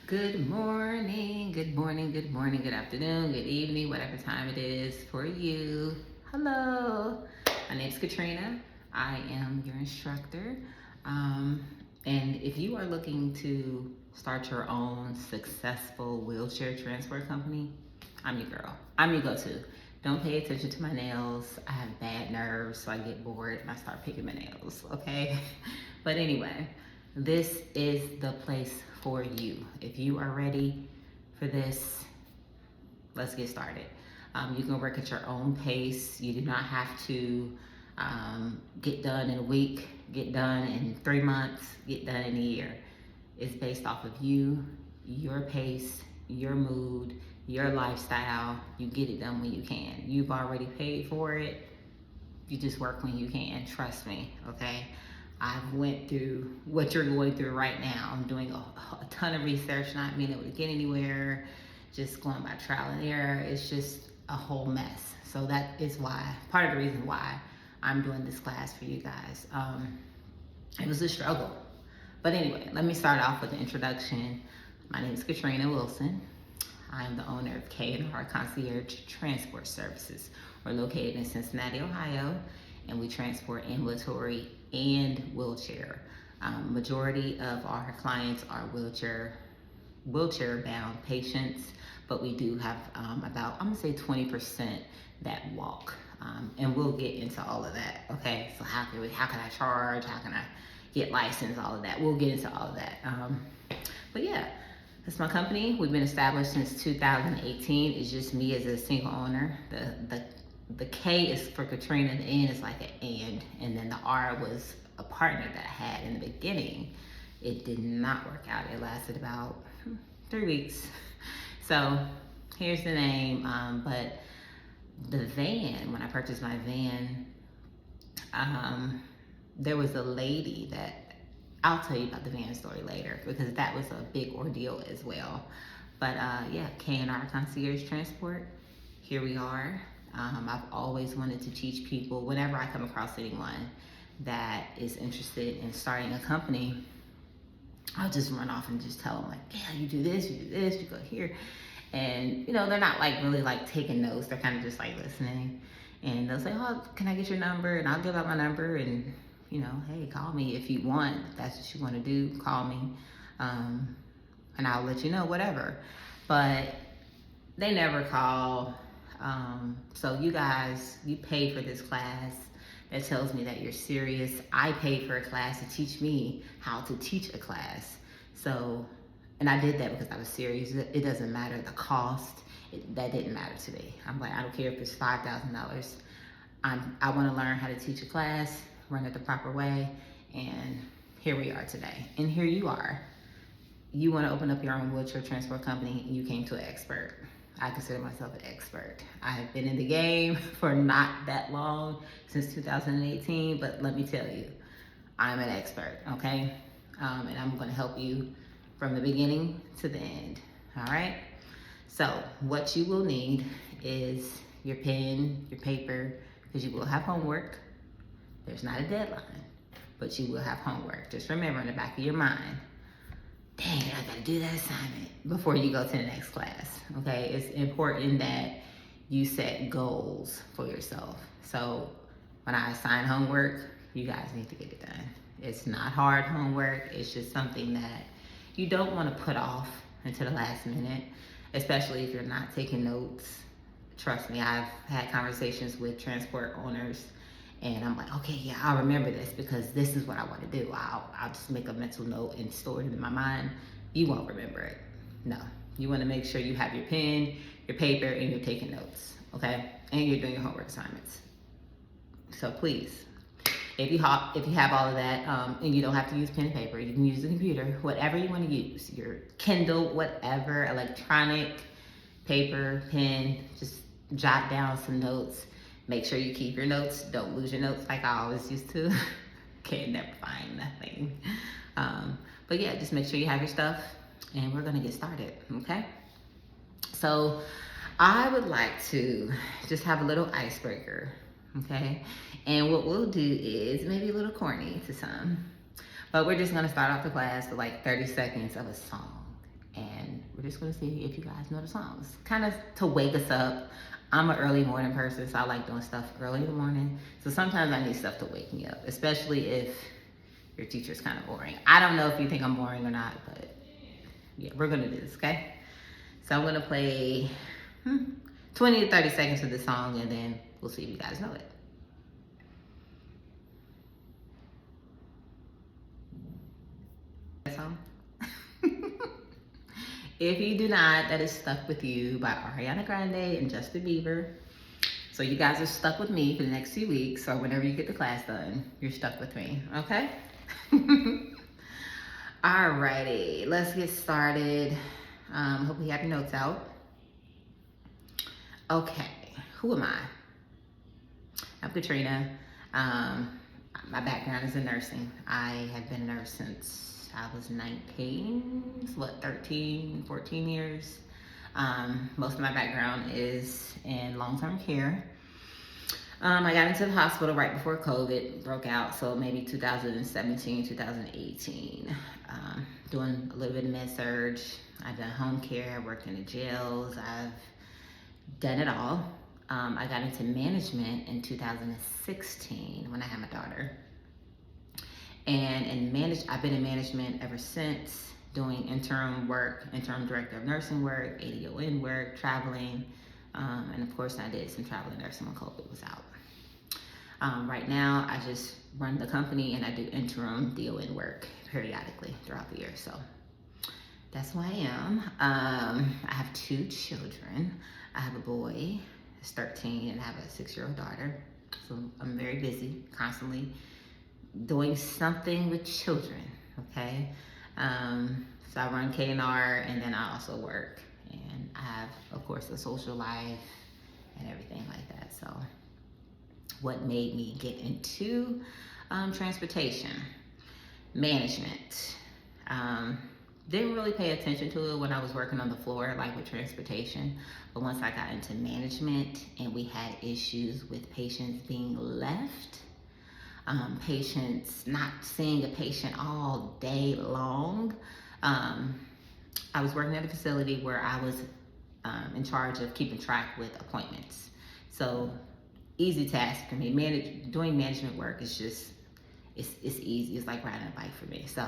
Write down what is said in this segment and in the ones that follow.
Good morning, good morning, good morning, good afternoon, good evening, whatever time it is for you. Hello, my name's Katrina. I am your instructor. Um, and if you are looking to start your own successful wheelchair transport company, I'm your girl. I'm your go-to. Don't pay attention to my nails. I have bad nerves, so I get bored and I start picking my nails, okay? But anyway, this is the place for you. If you are ready for this, let's get started. You can work at your own pace. You do not have to get done in a week, get done in 3 months, get done in a year. It's based off of you, your pace, your mood, your lifestyle. You get it done when you can. You've already paid for it. You just work when you can. Trust me, okay? I've went through what you're going through right now. I'm doing a ton of research, not being able to get anywhere, just going by trial and error. It's just a whole mess. So that is why, part of the reason why I'm doing this class for you guys. It was a struggle. But anyway, let me start off with the introduction. My name is Katrina Wilson. I'm the owner of K&R Concierge Transport Services. We're located in Cincinnati, Ohio, and we transport ambulatory and wheelchair. Majority of our clients are wheelchair bound patients, but we do have about, I'm gonna say 20% that walk. And we'll get into all of that, okay? So how can I charge? How can I get licensed? All of that. We'll get into all of that. But yeah, that's my company. We've been established since 2018. It's just me as a single owner. The K is for Katrina, the N is like an and then the R was a partner that I had in the beginning. It did not work out. It lasted about 3 weeks. So here's the name, but the van, when I purchased my van, there was a lady that, I'll tell you about the van story later because that was a big ordeal as well. But yeah, K&R Concierge Transport, here we are. I've always wanted to teach people, whenever I come across anyone that is interested in starting a company, I'll just run off and just tell them like, yeah, you do this, you go here. And you know, they're not like really like taking notes. They're kind of just like listening. And they'll say, oh, can I get your number? And I'll give out my number and, you know, hey, call me if you want. If that's what you want to do, call me. And I'll let you know, whatever. But they never call. So you guys, you pay for this class. That tells me that you're serious. I paid for a class to teach me how to teach a class. So, and I did that because I was serious. It doesn't matter the cost. That didn't matter to me. I'm like, I don't care if it's $5,000. I want to learn how to teach a class, run it the proper way, and here we are today. And here you are. You want to open up your own wheelchair transport company, and you came to an expert. I consider myself an expert. I have been in the game for not that long, since 2018, but let me tell you, I'm an expert, okay? And I'm gonna help you from the beginning to the end, all right? So what you will need is your pen, your paper, because you will have homework. There's not a deadline, but you will have homework. Just remember in the back of your mind, dang, I gotta do that assignment before you go to the next class, okay? It's important that you set goals for yourself. So when I assign homework, you guys need to get it done. It's not hard homework. It's just something that you don't wanna put off until the last minute, especially if you're not taking notes. Trust me, I've had conversations with transport owners and I'm like, okay, yeah, I'll remember this because this is what I want to do. I'll just make a mental note and store it in my mind. You won't remember it. No, you want to make sure you have your pen, your paper, and you're taking notes, okay? And you're doing your homework assignments. So please, if you have all of that, and you don't have to use pen and paper, you can use the computer, whatever you want to use, your Kindle, whatever, electronic, paper, pen, just jot down some notes. Make sure you keep your notes. Don't lose your notes like I always used to. Can't never find nothing. But yeah, just make sure you have your stuff and we're gonna get started, okay? So I would like to just have a little icebreaker, okay? And what we'll do is maybe a little corny to some, but we're just gonna start off the class with like 30 seconds of a song. And we're just gonna see if you guys know the songs. Kind of to wake us up. I'm an early morning person, so I like doing stuff early in the morning. So sometimes I need stuff to wake me up, especially if your teacher's kind of boring. I don't know if you think I'm boring or not, but yeah, we're gonna do this, okay? So I'm gonna play 20 to 30 seconds of the song, and then we'll see if you guys know it. Song? If you do not, that is Stuck With You by Ariana Grande and Justin Bieber. So you guys are stuck with me for the next few weeks, or whenever you get the class done, you're stuck with me, okay? Alrighty, let's get started. Hope you have your notes out. Okay, who am I? I'm Katrina. My background is in nursing. I have been a nurse since I was 19, 13, 14 years. Most of my background is in long-term care. I got into the hospital right before COVID broke out, so maybe 2017, 2018. Doing a little bit of med-surg. I've done home care, worked in the jails. I've done it all. I got into management in 2016 when I had my daughter. And I've been in management ever since, doing interim work, interim director of nursing work, ADON work, traveling, and of course I did some traveling nursing when COVID was out. Right now I just run the company and I do interim DON work periodically throughout the year. So that's who I am. I have 2 children. I have a boy, who's 13, and I have a 6-year-old daughter. So I'm very busy, constantly doing something with children, okay? So I run K&R, and then I also work. And I have, of course, a social life and everything like that. So what made me get into transportation management? Didn't really pay attention to it when I was working on the floor, like with transportation. But once I got into management and we had issues with patients being left, patients not seeing a patient all day long. I was working at a facility where I was in charge of keeping track with appointments. So easy task for me. Doing management work is just, it's easy. It's like riding a bike for me. So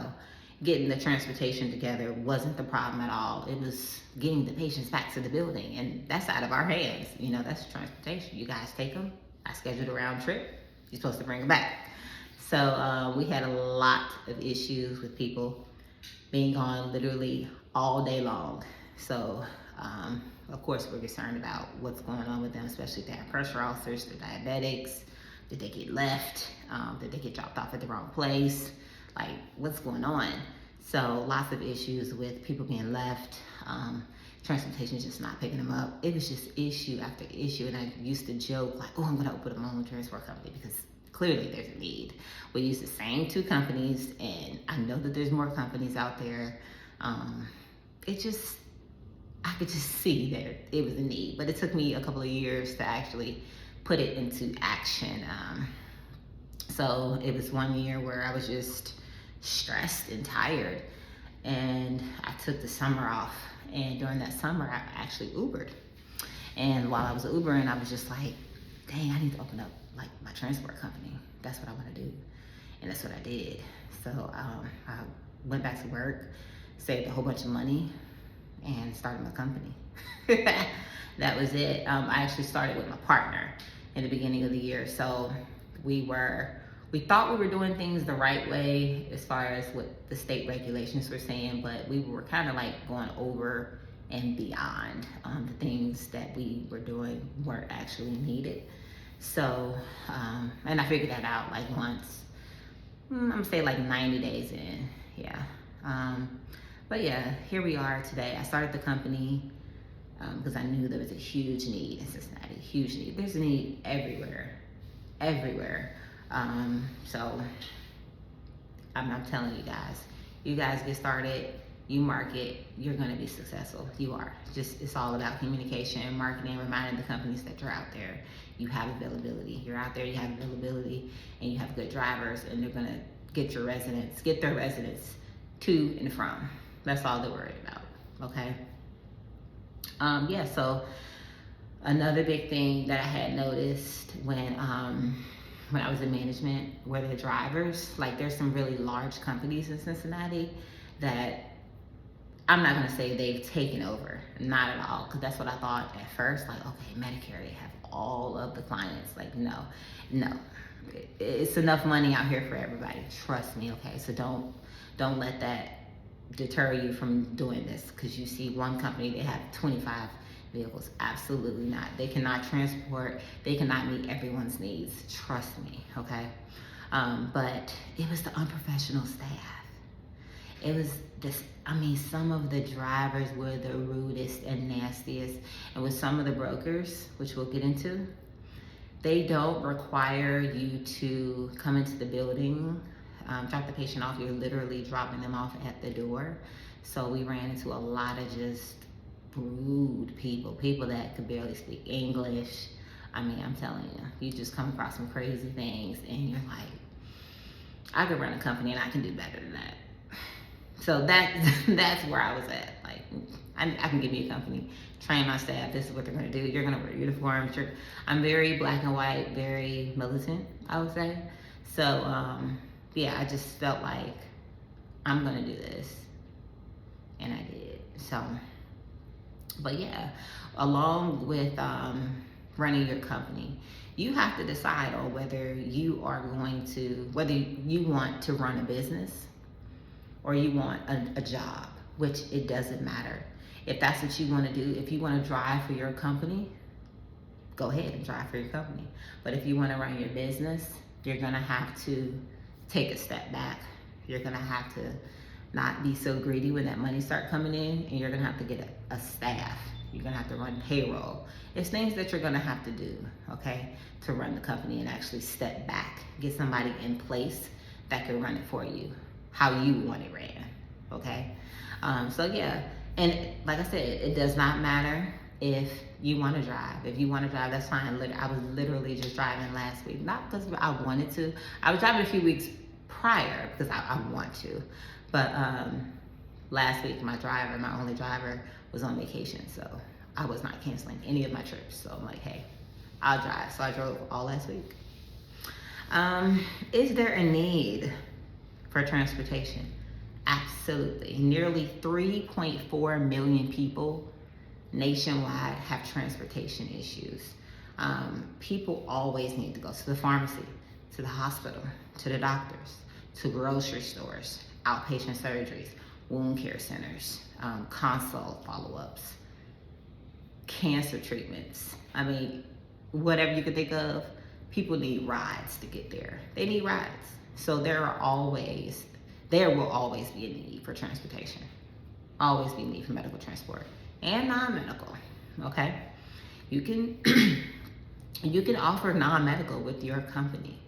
getting the transportation together wasn't the problem at all. It was getting the patients back to the building, and that's out of our hands. You know, that's transportation. You guys take them. I scheduled a round trip. You're supposed to bring them back. So we had a lot of issues with people being gone literally all day long. So of course we're concerned about what's going on with them, especially if they have pressure ulcers, they're diabetics, did they get left, did they get dropped off at the wrong place, like what's going on? So lots of issues with people being left, transportation just not picking them up. It was just issue after issue, and I used to joke like, oh, I'm gonna open my own transport company because clearly there's a need. We use the same 2 companies, and I know that there's more companies out there. I could just see that it was a need, but it took me a couple of years to actually put it into action. So it was one year where I was just stressed and tired, and I took the summer off, and during that summer I actually Ubered. And while I was Ubering, I was just like, dang, I need to open up like my transport company. That's what I want to do. And that's what I did. So I went back to work, saved a whole bunch of money, and started my company. That was it. I actually started with my partner in the beginning of the year. So we thought we were doing things the right way as far as what the state regulations were saying, but we were kind of like going over and beyond. The things that we were doing weren't actually needed. So, and I figured that out like once, I'm gonna say like 90 days in, yeah. But yeah, here we are today. I started the company because I knew there was a huge need in Cincinnati, huge need. There's a need everywhere. So I'm telling you guys get started, you market, you're gonna be successful. You are. It's all about communication, marketing, reminding the companies that you're out there. You have availability. You're out there, you have availability, and you have good drivers, and they're gonna get their residents to and from. That's all they're worried about, okay? Yeah, so another big thing that I had noticed when I was in management were the drivers. Like, there's some really large companies in Cincinnati that I'm not gonna say they've taken over, not at all, because that's what I thought at first. Like, okay, Medicare, they have all of the clients. Like, no, no, it's enough money out here for everybody. Trust me, okay. So don't let that deter you from doing this, because you see one company, they have 25 vehicles. Absolutely not. They cannot transport, they cannot meet everyone's needs. Trust me, okay. But it was the unprofessional staff. It was this, I mean, some of the drivers were the rudest and nastiest. And with some of the brokers, which we'll get into, they don't require you to come into the building, drop the patient off. You're literally dropping them off at the door. So we ran into a lot of just rude people that could barely speak English. I mean, I'm telling you, you just come across some crazy things and you're like, I could run a company and I can do better than that. So that's where I was at. Like, I can give you a company, train my staff, this is what they're gonna do. You're gonna wear uniforms. I'm very black and white, very militant, I would say. So, yeah, I just felt like I'm gonna do this. And I did. So, but yeah, along with running your company, you have to decide on whether you want to run a business or you want a job, which it doesn't matter. If that's what you want to do, if you want to drive for your company, go ahead and drive for your company. But if you want to run your business, you're going to have to take a step back. You're going to have to not be so greedy when that money start coming in, and you're going to have to get a staff. You're going to have to run payroll. It's things that you're going to have to do, okay, to run the company and actually step back, get somebody in place that can run it for you how you want it ran, okay? So yeah, and like I said, it does not matter if you want to drive. If you want to drive, that's fine. I was literally just driving last week, not because I wanted to. I was driving a few weeks prior because I want to, but last week my only driver, was on vacation, so I was not canceling any of my trips. So I'm like, hey, I'll drive. So I drove all last week. Is there a need for transportation? Absolutely. Nearly 3.4 million people nationwide have transportation issues. People always need to go to the pharmacy, to the hospital, to the doctors, to grocery stores, outpatient surgeries, wound care centers, consult follow-ups, cancer treatments. I mean, whatever you could think of, people need rides to get there. They need rides. So there will always be a need for transportation. Always be a need for medical transport and non-medical, okay? You can you can offer non-medical with your company.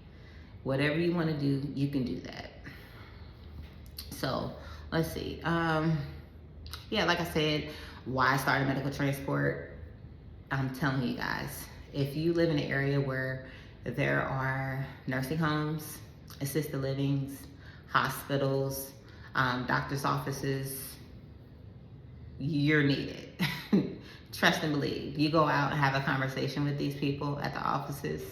Whatever you want to do, you can do that. So let's see. Yeah, like I said, why start a medical transport? I'm telling you guys, if you live in an area where there are nursing homes, assisted livings, hospitals, doctor's offices, you're needed. Trust and believe. You go out and have a conversation with these people at the offices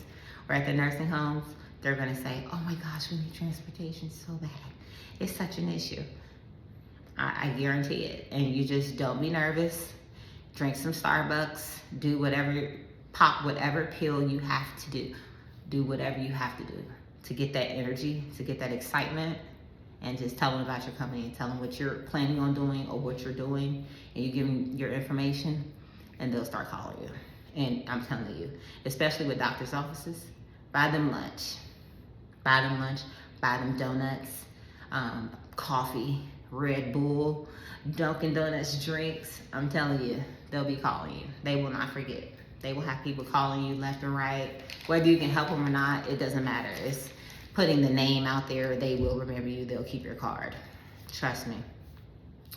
or at the nursing homes, they're gonna say, oh my gosh, we need transportation so bad. It's such an issue. I guarantee it. And you just don't be nervous. Drink some Starbucks, pop whatever pill you have to do. Do whatever you have to do to get that energy, to get that excitement, and just tell them about your company and tell them what you're planning on doing or what you're doing, and you give them your information, and they'll start calling you. And I'm telling you, especially with doctor's offices, buy them lunch, buy them donuts, coffee, Red Bull, Dunkin' Donuts drinks. I'm telling you, they'll be calling you. They will not forget. They will have people calling you left and right. Whether you can help them or not, it doesn't matter. It's putting the name out there. They will remember you. They'll keep your card. Trust me.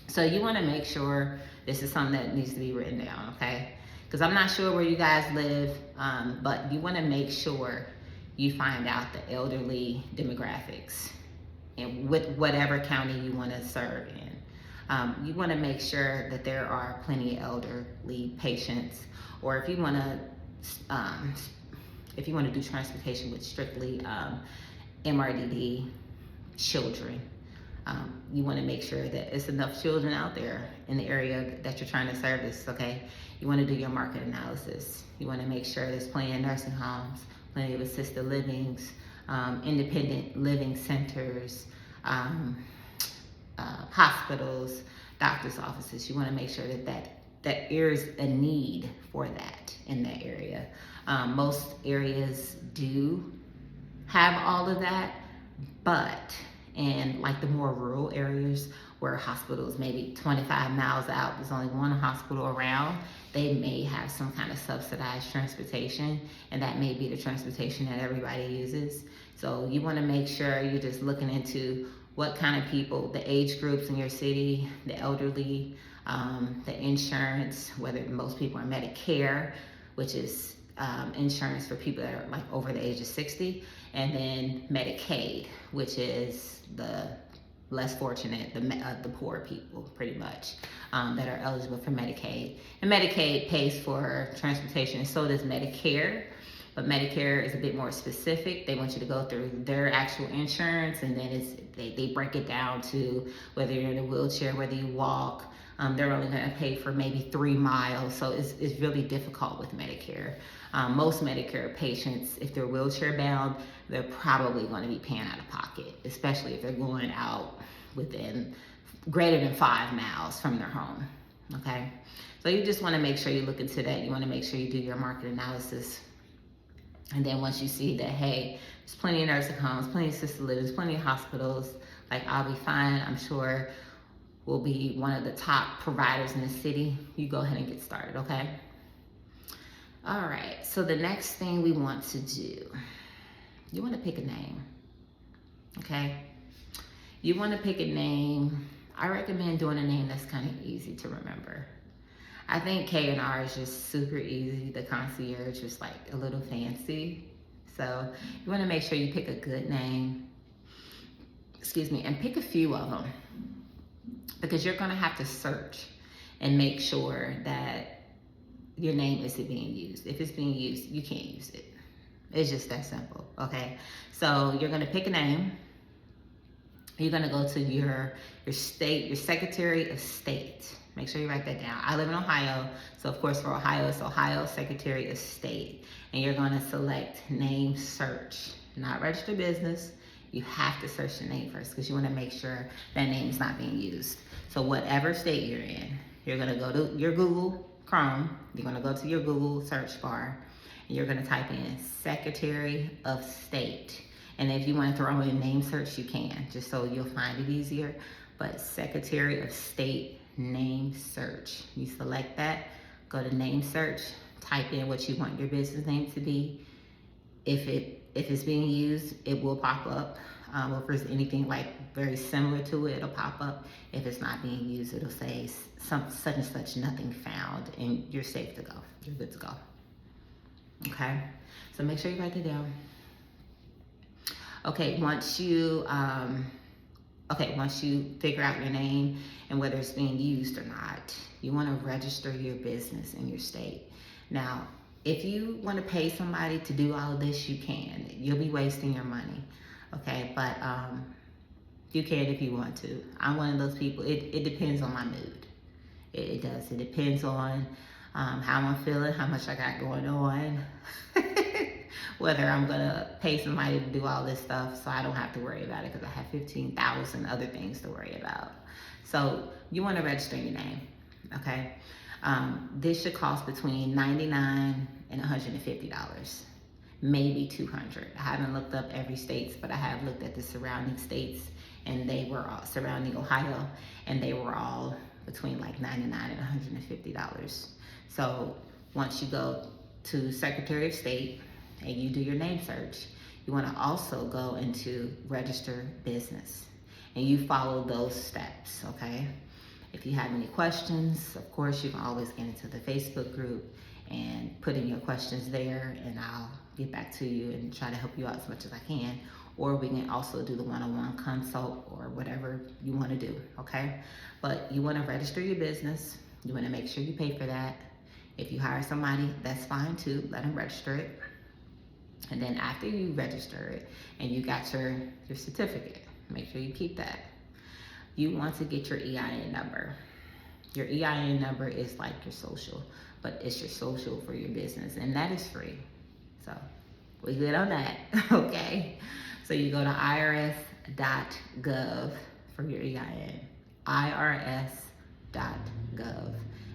So you want to make sure this is something that needs to be written down, okay? Because I'm not sure where you guys live, but you want to make sure you find out the elderly demographics and with whatever county you want to serve in. You want to make sure that there are plenty of elderly patients, or if you want to do transportation with strictly MRDD children, you want to make sure that it's enough children out there in the area that you're trying to service, okay? You want to do your market analysis. You want to make sure there's plenty of nursing homes, plenty of assisted livings, independent living centers, hospitals, doctor's offices. You want to make sure that there's a need for that in that area. Most areas do have all of that, but in like the more rural areas where hospitals maybe 25 miles out, there's only one hospital around, they may have some kind of subsidized transportation, and that may be the transportation that everybody uses. So you want to make sure you're just looking into what kind of people, the age groups in your city, the elderly, the insurance, whether most people are Medicare, which is insurance for people that are like over the age of 60, and then Medicaid, which is the less fortunate, the poor people, pretty much, that are eligible for Medicaid. And Medicaid pays for transportation, and so does Medicare. But Medicare is a bit more specific. They want you to go through their actual insurance, and then they break it down to whether you're in a wheelchair, whether you walk. They're only going to pay for maybe 3 miles, so it's really difficult with Medicare. Most Medicare patients, if they're wheelchair bound, they're probably going to be paying out of pocket, especially if they're going out within greater than 5 miles from their home, okay? So you just want to make sure you look into that. You want to make sure you do your market analysis. And then once you see that, hey, there's plenty of nursing homes, plenty of assisted living, plenty of hospitals, like I'll be fine, I'm sure we'll be one of the top providers in the city, you go ahead and get started, okay? All right, so the next thing we want to do, you want to pick a name, okay? You want to pick a name. I recommend doing a name that's kind of easy to remember. I think K&R is just super easy. The concierge is like a little fancy. So you want to make sure you pick a good name, and pick a few of them, because you're going to have to search and make sure that your name isn't being used. If it's being used, you can't use it. It's just that simple, okay? So you're going to pick a name. You're going to go to your state, your Secretary of State. Make sure you write that down. I live in Ohio, so of course for Ohio, it's Ohio Secretary of State. And you're going to select name search, not register business. You have to search the name first, because you want to make sure that name is not being used. So whatever state you're in, you're going to go to your Google Chrome. You're going to go to your Google search bar, and you're going to type in Secretary of State. And if you want to throw in name search, you can, just so you'll find it easier. But Secretary of State name search. You select that, go to name search, type in what you want your business name to be. If it's being used, it will pop up. If there's anything like very similar to it, it'll pop up. If it's not being used, it'll say such and such, nothing found, and you're safe to go. You're good to go. Okay, so make sure you write that down. Okay, once you figure out your name and whether it's being used or not, you want to register your business in your state. Now, if you want to pay somebody to do all of this, you can. You'll be wasting your money, okay? But you can if you want to. I'm one of those people. It depends on my mood. It does. It depends on how I'm feeling, how much I got going on, whether I'm gonna pay somebody to do all this stuff so I don't have to worry about it, because I have 15,000 other things to worry about. So you want to register your name, okay? This should cost between $99 and $150, maybe $200. I haven't looked up every state, but I have looked at the surrounding states, and they were all surrounding Ohio, and they were all between like $99 and $150. So once you go to Secretary of State and you do your name search, you want to also go into register business, and you follow those steps, okay? If you have any questions, of course, you can always get into the Facebook group and put in your questions there, and I'll get back to you and try to help you out as much as I can. or we can also do the one-on-one consult or whatever you want to do, okay? But you want to register your business. You want to make sure you pay for that. If you hire somebody, that's fine too. Let them register it. And then after you register it and you got your certificate, make sure you keep that. You want to get your EIN number. Your EIN number is like your social, but it's your social for your business, and that is free. So we good on that, okay? So you go to irs.gov for your EIN, irs.gov,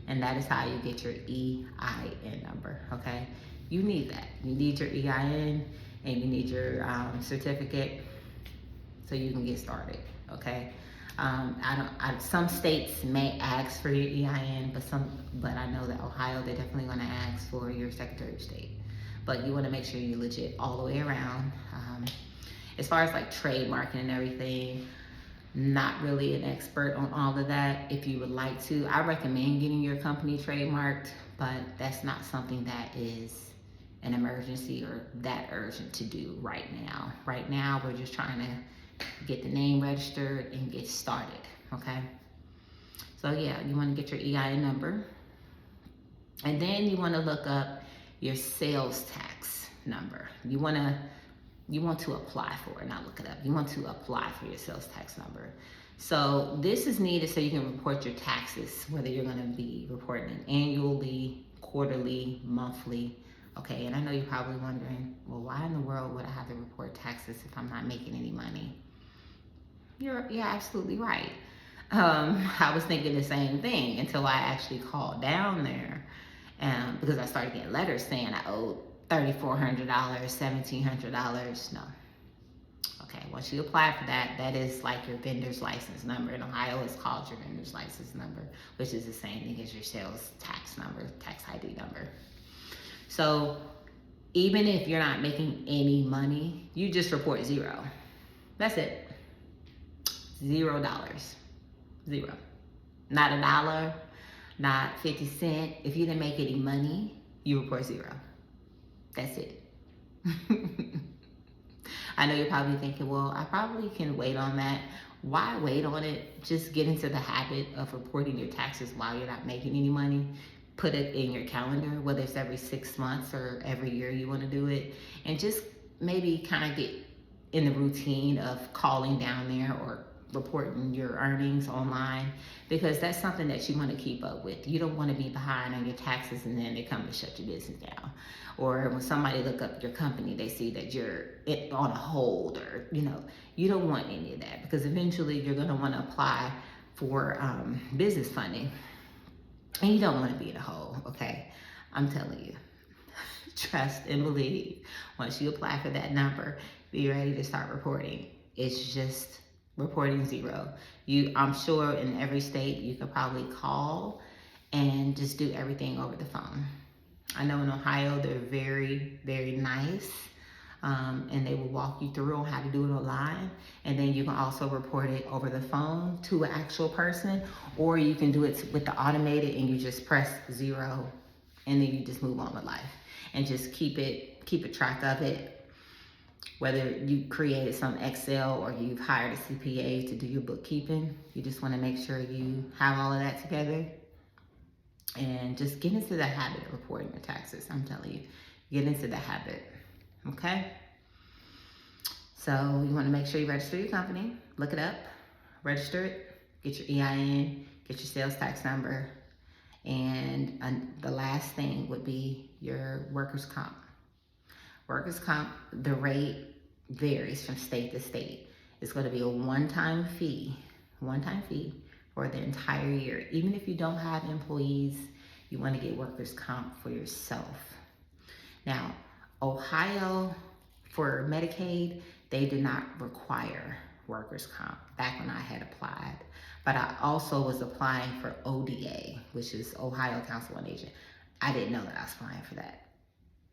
and that is how you get your EIN number, okay? You need that. You need your EIN and you need your certificate so you can get started, okay? Some states may ask for your EIN, but I know that Ohio, they're definitely gonna ask for your Secretary of State. But you wanna make sure you're legit all the way around. As far as like trademarking and everything, not really an expert on all of that. If you would like to, I recommend getting your company trademarked, but that's not something that is an emergency or that urgent to do right now. Right now, we're just trying to get the name registered and get started, okay? So yeah, you wanna get your EIN number. And then you wanna look up your sales tax number. You want to apply for it, not look it up. You want to apply for your sales tax number. So this is needed so you can report your taxes, whether you're gonna be reporting annually, quarterly, monthly, okay? And I know you're probably wondering, well, why in the world would I have to report taxes if I'm not making any money? You're absolutely right. I was thinking the same thing until I actually called down there, because I started getting letters saying I owed $3,400, $1,700. No. Okay, once you apply for that, that is like your vendor's license number. In Ohio, it's called your vendor's license number, which is the same thing as your sales tax number, tax ID number. So even if you're not making any money, you just report zero. That's it. $0. Zero. Not a dollar, not 50 cents. If you didn't make any money, you report zero. That's it. I know you're probably thinking, well, I probably can wait on that. Why wait on it? Just get into the habit of reporting your taxes while you're not making any money. Put it in your calendar, whether it's every 6 months or every year you want to do it. And just maybe kind of get in the routine of calling down there or reporting your earnings online, because that's something that you want to keep up with. You don't want to be behind on your taxes and then they come and shut your business down. Or when somebody look up your company, they see that you're on a hold, or you don't want any of that, because eventually you're going to want to apply for business funding and you don't want to be in a hole, okay? I'm telling you, trust and believe. Once you apply for that number, be ready to start reporting. It's just reporting zero. I'm sure in every state you could probably call and just do everything over the phone. I know in Ohio they're very, very nice, and they will walk you through on how to do it online. And then you can also report it over the phone to an actual person, or you can do it with the automated and you just press zero and then you just move on with life and just keep a track of it. Whether you created some Excel or you've hired a CPA to do your bookkeeping, you just want to make sure you have all of that together and just get into the habit of reporting your taxes. I'm telling you, get into the habit, okay? So you want to make sure you register your company, look it up, register it, get your EIN, get your sales tax number, and the last thing would be your workers' comp. Workers' comp, the rate varies from state to state. It's going to be a one-time fee for the entire year. Even if you don't have employees, you want to get workers' comp for yourself. Now, Ohio, for Medicaid, they do not require workers' comp back when I had applied. But I also was applying for ODA, which is Ohio Council on Aging. I didn't know that I was applying for that.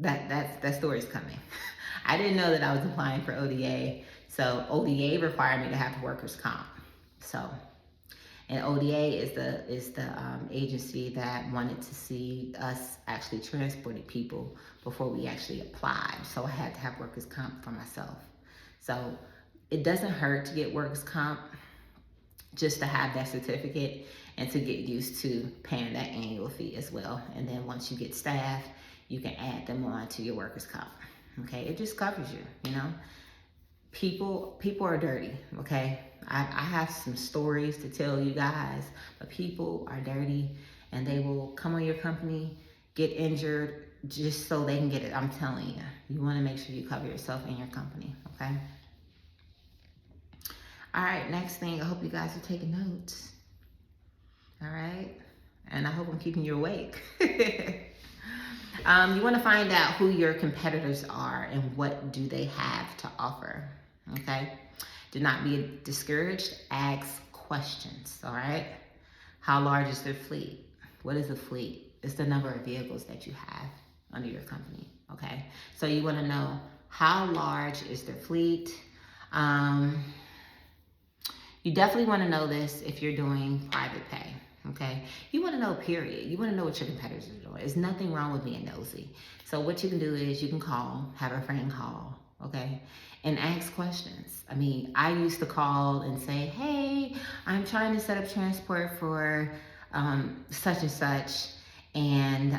That story's coming. I didn't know that I was applying for ODA. So ODA required me to have workers' comp. So, and ODA is the agency that wanted to see us actually transporting people before we actually applied. So I had to have workers' comp for myself. So it doesn't hurt to get workers' comp just to have that certificate and to get used to paying that annual fee as well. And then once you get staff, you can add them on to your workers' comp. Okay, it just covers you, you know. People are dirty, okay? I have some stories to tell you guys, but people are dirty and they will come on your company, get injured just so they can get it. I'm telling you, you want to make sure you cover yourself and your company, okay? All right, next thing, I hope you guys are taking notes. All right, and I hope I'm keeping you awake. You want to find out who your competitors are and what do they have to offer, okay? Do not be discouraged, ask questions, all right? How large is their fleet? What is a fleet? It's the number of vehicles that you have under your company, okay? So you want to know how large is their fleet. You definitely want to know this if you're doing private pay, okay? You want to know, period. You want to know what your competitors are doing. There's nothing wrong with being nosy. So what you can do is you can call, have a friend call, okay? And ask questions. I mean, I used to call and say, hey, I'm trying to set up transport for such and such, and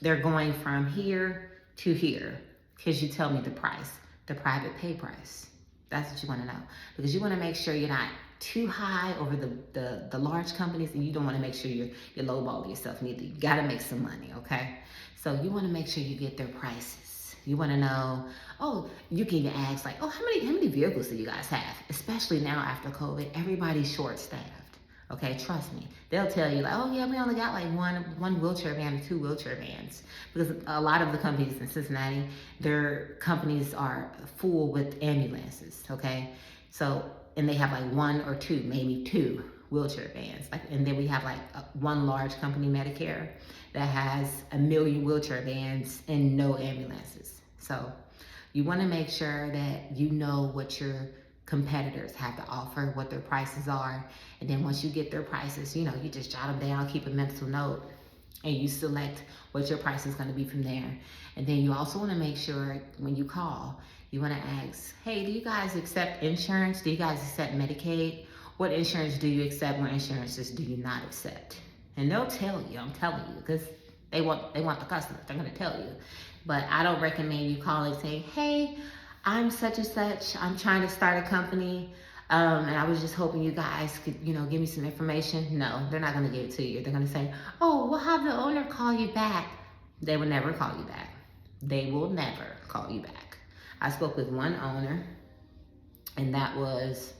they're going from here to here. Could you tell me the price, the private pay price? That's what you want to know, because you want to make sure you're not too high over the large companies, and you don't want to make sure you're lowballing yourself neither. You got to make some money, okay? So you want to make sure you get their prices. You want to know, oh, you can even ask like, oh, how many vehicles do you guys have? Especially now after COVID, everybody's short-staffed. Okay, trust me. They'll tell you like, oh yeah, we only got like one wheelchair van or 2 wheelchair vans, because a lot of the companies in Cincinnati, their companies are full with ambulances. Okay, so and they have like 1 or 2, maybe 2 wheelchair vans. Like, and then we have like one large company, Medicare, that has 1 million wheelchair vans and no ambulances. So you want to make sure that you know what your competitors have to offer, what their prices are. And then once you get their prices, you know, you just jot them down, keep a mental note, and you select what your price is going to be from there. And then you also want to make sure when you call, you want to ask, hey, do you guys accept insurance? Do you guys accept Medicaid? What insurance do you accept? What insurances do you not accept? And they'll tell you, I'm telling you, because they want the customer. They're going to tell you. But I don't recommend you call and say, hey, I'm such and such, I'm trying to start a company, and I was just hoping you guys could, you know, give me some information. No, they're not gonna give it to you. They're gonna say, oh, we'll have the owner call you back. They will never call you back. They will never call you back. I spoke with one owner, and that was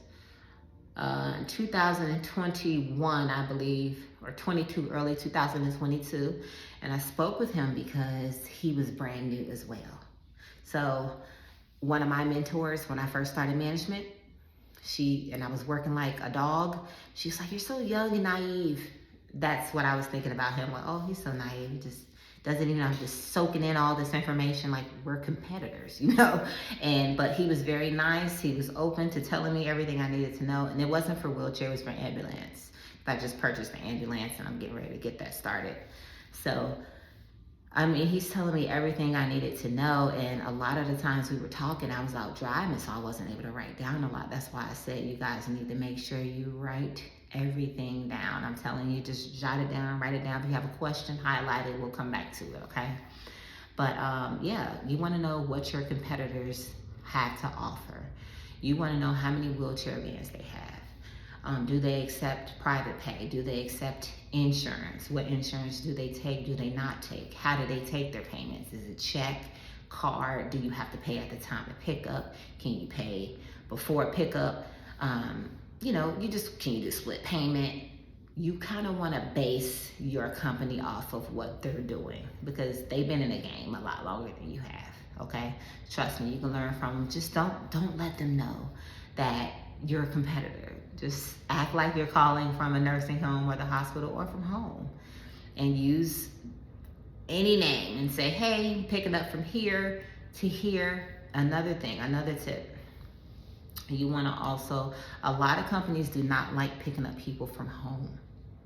2021, I believe, or 22, early 2022. And I spoke with him because he was brand new as well. So one of my mentors, when I first started management, and I was working like a dog, she's like, you're so young and naive. That's what I was thinking about him. Like, oh, he's so naive. He just doesn't even know. I'm just soaking in all this information like we're competitors, you know? But he was very nice. He was open to telling me everything I needed to know. And it wasn't for wheelchair, it was for ambulance. I just purchased the ambulance and I'm getting ready to get that started. So, I mean, he's telling me everything I needed to know, and a lot of the times we were talking, I was out driving, so I wasn't able to write down a lot. That's why I said you guys need to make sure you write everything down. I'm telling you, just jot it down, write it down. If you have a question, highlight it, we'll come back to it, okay? But yeah, you wanna know what your competitors have to offer. You wanna know how many wheelchair vans they have. Do they accept private pay? Do they accept insurance? What insurance do they take? Do they not take? How do they take their payments? Is it check, card? Do you have to pay at the time of pickup? Can you pay before pickup? You know, can you do split payment? You kind of want to base your company off of what they're doing, because they've been in the game a lot longer than you have, okay? Trust me, you can learn from them. Just don't let them know that you're a competitor. Just act like you're calling from a nursing home or the hospital or from home, and use any name and say, hey, picking up from here to here. Another thing, another tip, you want to also, a lot of companies do not like picking up people from home,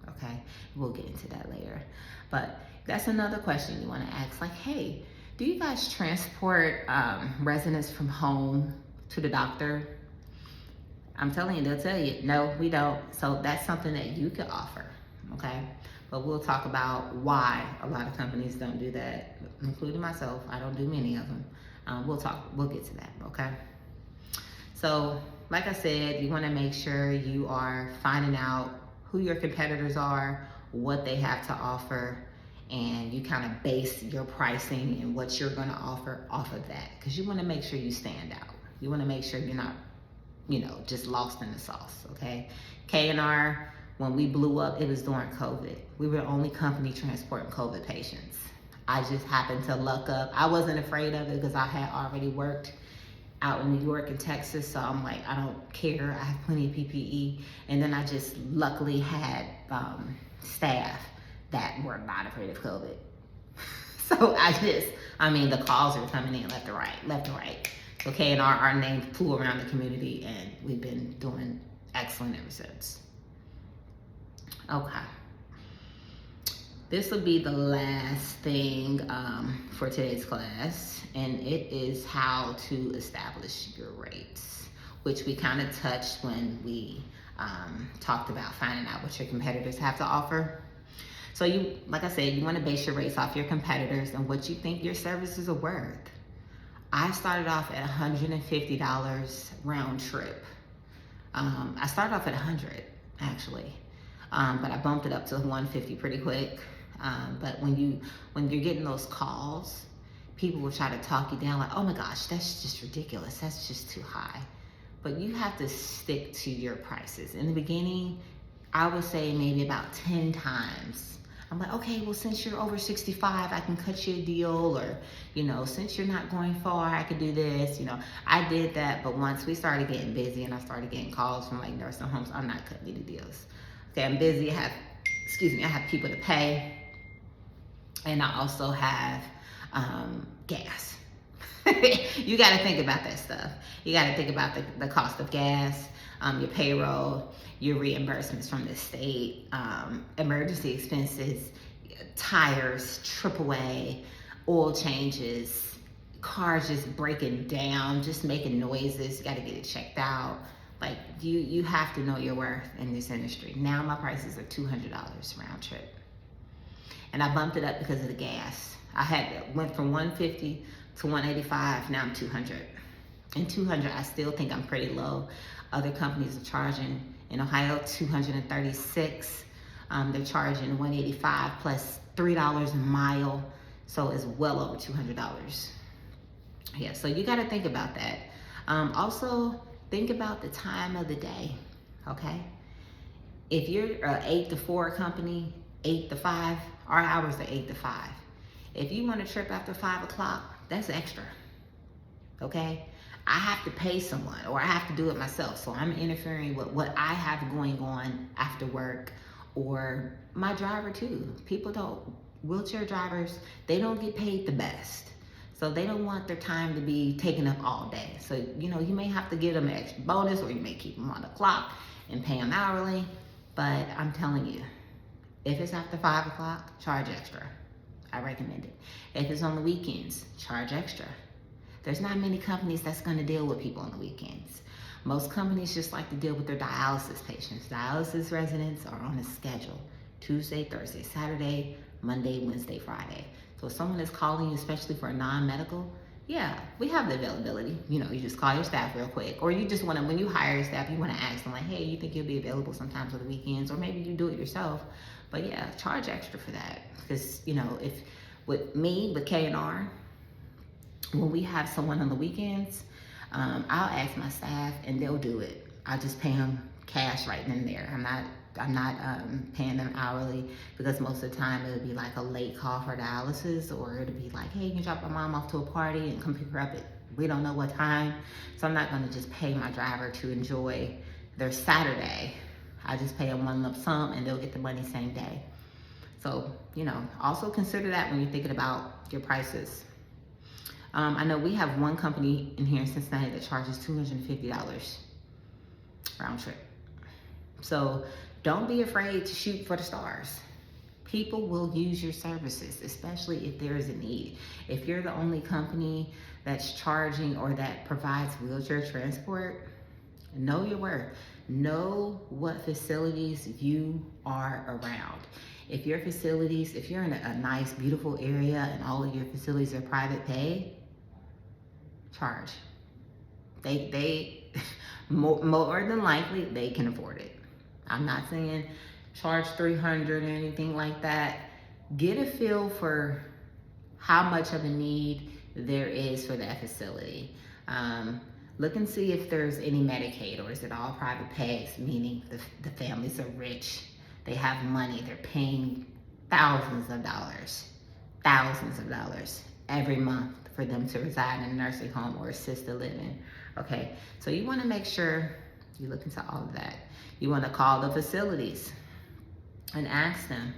okay? We'll get into that later. But that's another question you want to ask, like, hey, do you guys transport residents from home to the doctor, I'm telling you, they'll tell you, no, we don't. So that's something that you could offer, okay? But we'll talk about why a lot of companies don't do that, including myself. I don't do many of them. We'll get to that, okay? So, like I said, you wanna make sure you are finding out who your competitors are, what they have to offer, and you kind of base your pricing and what you're gonna offer off of that. Because you wanna make sure you stand out. You wanna make sure you're not, just lost in the sauce, okay? K&R, when we blew up, it was during COVID. We were the only company transporting COVID patients. I just happened to luck up. I wasn't afraid of it because I had already worked out in New York and Texas, so I'm like, I don't care. I have plenty of PPE. And then I just luckily had staff that were not afraid of COVID. So the calls are coming in left and right. So K&R, our name flew around the community, and we've been doing excellent ever since. Okay. This will be the last thing for today's class, and it is how to establish your rates, which we kind of touched when we talked about finding out what your competitors have to offer. So like I said, you want to base your rates off your competitors and what you think your services are worth. I started off at $150 round trip. I started off at $100 actually, but I bumped it up to $150 pretty quick. But when you're getting those calls, people will try to talk you down like, oh my gosh, that's just ridiculous. That's just too high. But you have to stick to your prices. In the beginning, I would say maybe about 10 times. I'm like, okay, well, since you're over 65, I can cut you a deal, or, since you're not going far, I could do this. I did that, but once we started getting busy and I started getting calls from like nursing homes, I'm not cutting any deals. Okay, I'm busy, I have people to pay, and I also have gas. You got to think about that stuff. You got to think about the cost of gas, your payroll, your reimbursements from the state, emergency expenses, tires, AAA, oil changes, cars just breaking down, just making noises. You got to get it checked out. Like you have to know your worth in this industry. Now my prices are $200 round trip, and I bumped it up because of the gas. Went from 150 to 185. Now I'm 200. And 200, I still think I'm pretty low. Other companies are charging in Ohio 236. They're charging 185 plus $3 a mile, so it's well over $200. Yeah, so you got to think about that. Also, think about the time of the day. Okay, if you're an 8 to 4 company, 8 to 5, our hours are 8 to 5. If you want a trip after 5 o'clock, that's extra. Okay, I have to pay someone, or I have to do it myself. So I'm interfering with what I have going on after work, or my driver too. Wheelchair drivers, they don't get paid the best. So they don't want their time to be taken up all day. So, you may have to give them an extra bonus, or you may keep them on the clock and pay them hourly. But I'm telling you, if it's after 5 o'clock, charge extra. I recommend it. If it's on the weekends, charge extra. There's not many companies that's going to deal with people on the weekends. Most companies just like to deal with their dialysis patients. Dialysis residents are on a schedule: Tuesday, Thursday, Saturday, Monday, Wednesday, Friday. So if someone is calling you, especially for a non-medical, yeah, we have the availability. You just call your staff real quick, or you just want to, when you hire staff, you want to ask them like, hey, you think you'll be available sometimes on the weekends, or maybe you do it yourself. But yeah, charge extra for that, because if with K&R, when we have someone on the weekends, I'll ask my staff and they'll do it. I'll just pay them cash right then and there. I'm not paying them hourly, because most of the time it'll be like a late call for dialysis, or it'll be like, hey, you can drop my mom off to a party and come pick her up at we don't know what time. So I'm not going to just pay my driver to enjoy their Saturday. I just pay them one lump sum and they'll get the money same day. So, also consider that when you're thinking about your prices. I know we have one company in here in Cincinnati that charges $250 round trip. So don't be afraid to shoot for the stars. People will use your services, especially if there is a need. If you're the only company that's charging or that provides wheelchair transport, know your worth. Know what facilities you are around. If your facilities, if you're in a nice, beautiful area and all of your facilities are private pay, charge. They more than likely, they can afford it. I'm not saying charge 300 or anything like that. Get a feel for how much of a need there is for that facility. Look and see if there's any Medicaid, or is it all private pay, meaning the families are rich, they have money, they're paying thousands of dollars every month for them to reside in a nursing home or assisted living. Okay, so you want to make sure you look into all of that. You want to call the facilities and ask them,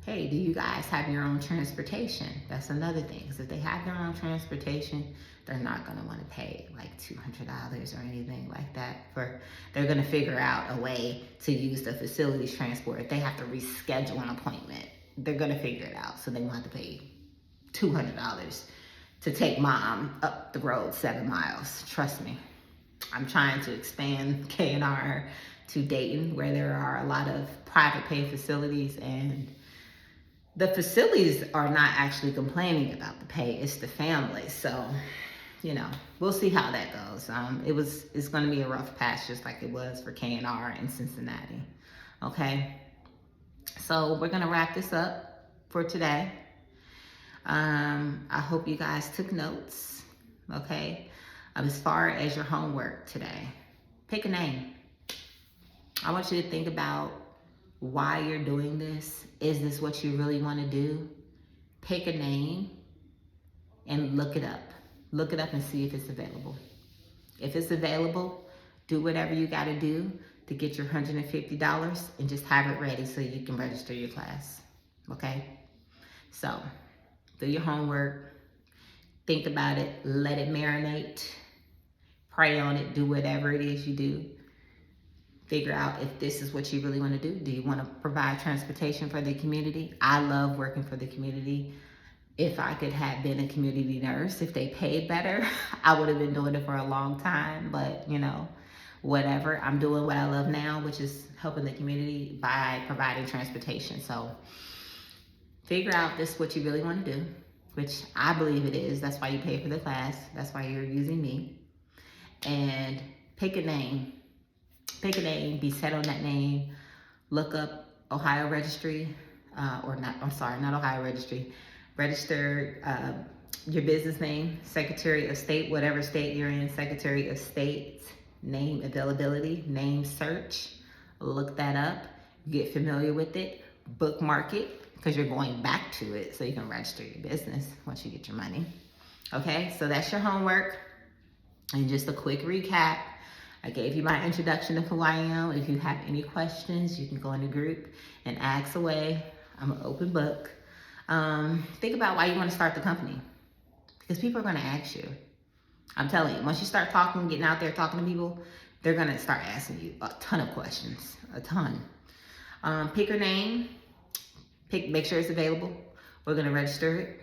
hey, do you guys have your own transportation? That's another thing, because if they have their own transportation, they're not going to want to pay like $200 or anything like that. They're going to figure out a way to use the facilities transport. If they have to reschedule an appointment, they're going to figure it out. So they won't have to pay $200 to take mom up the road 7 miles. Trust me. I'm trying to expand K&R to Dayton, where there are a lot of private pay facilities, and the facilities are not actually complaining about the pay, it's the families. So, you know, we'll see how that goes. It's going to be a rough patch, just like it was for K&R in Cincinnati. Okay, so we're going to wrap this up for today. I hope you guys took notes. Okay, as far as your homework today, pick a name. I want you to think about why you're doing this. Is this what you really want to do? Pick a name and look it up. Look it up and see if it's available. If it's available, do whatever you got to do to get your $150 and just have it ready so you can register your class. Okay? So, do your homework. Think about it. Let it marinate. Pray on it. Do whatever it is you do. Figure out if this is what you really want to do. Do you want to provide transportation for the community? I love working for the community. If I could have been a community nurse, if they paid better, I would have been doing it for a long time. But, you know, whatever. I'm doing what I love now, which is helping the community by providing transportation. So figure out if this is what you really want to do, which I believe it is. That's why you pay for the class. That's why you're using me. And pick a name. Pick a name, be set on that name. Look up Ohio Registry, not Ohio Registry. Register your business name, Secretary of State, whatever state you're in, Secretary of State, name availability, name search. Look that up, get familiar with it, bookmark it, because you're going back to it so you can register your business once you get your money. Okay, so that's your homework. And just a quick recap. I gave you my introduction to who I am. If you have any questions, you can go in the group and ask away. I'm an open book. Think about why you want to start the company, because people are going to ask you. I'm telling you, once you start talking, getting out there, talking to people, they're going to start asking you a ton of questions, a ton. Pick your name, make sure it's available. We're going to register it.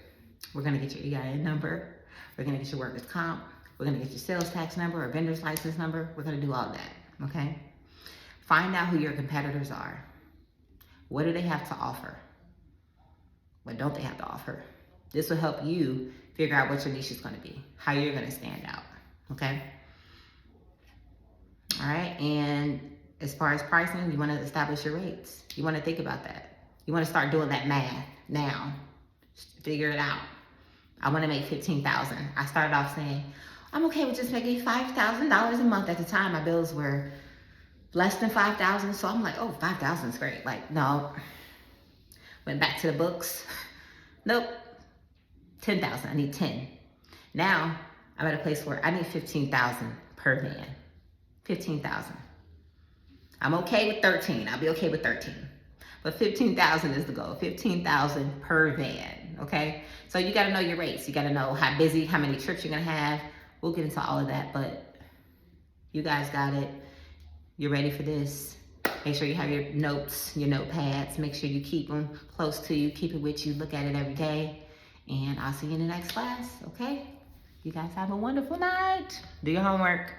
We're going to get your EIN number. We're going to get your workers' comp. We're going to get your sales tax number or vendor's license number. We're going to do all that, okay? Find out who your competitors are. What do they have to offer? What don't they have to offer? This will help you figure out what your niche is going to be, how you're going to stand out, okay? All right, and as far as pricing, you want to establish your rates. You want to think about that. You want to start doing that math now. Figure it out. I want to make $15,000. I started off saying, I'm okay with just making $5,000 a month. At the time, my bills were less than $5,000. So I'm like, oh, $5,000 is great. Like, no. Went back to the books. Nope. $10,000. I need 10. Now, I'm at a place where I need $15,000 per van. $15,000. I'm okay with 13. I'll be okay with 13. But $15,000 is the goal. $15,000 per van. Okay? So you got to know your rates. You got to know how busy, how many trips you're going to have. We'll get into all of that, but you guys got it. You're ready for this. Make sure you have your notes, your notepads. Make sure you keep them close to you. Keep it with you. Look at it every day. And I'll see you in the next class, okay? You guys have a wonderful night. Do your homework.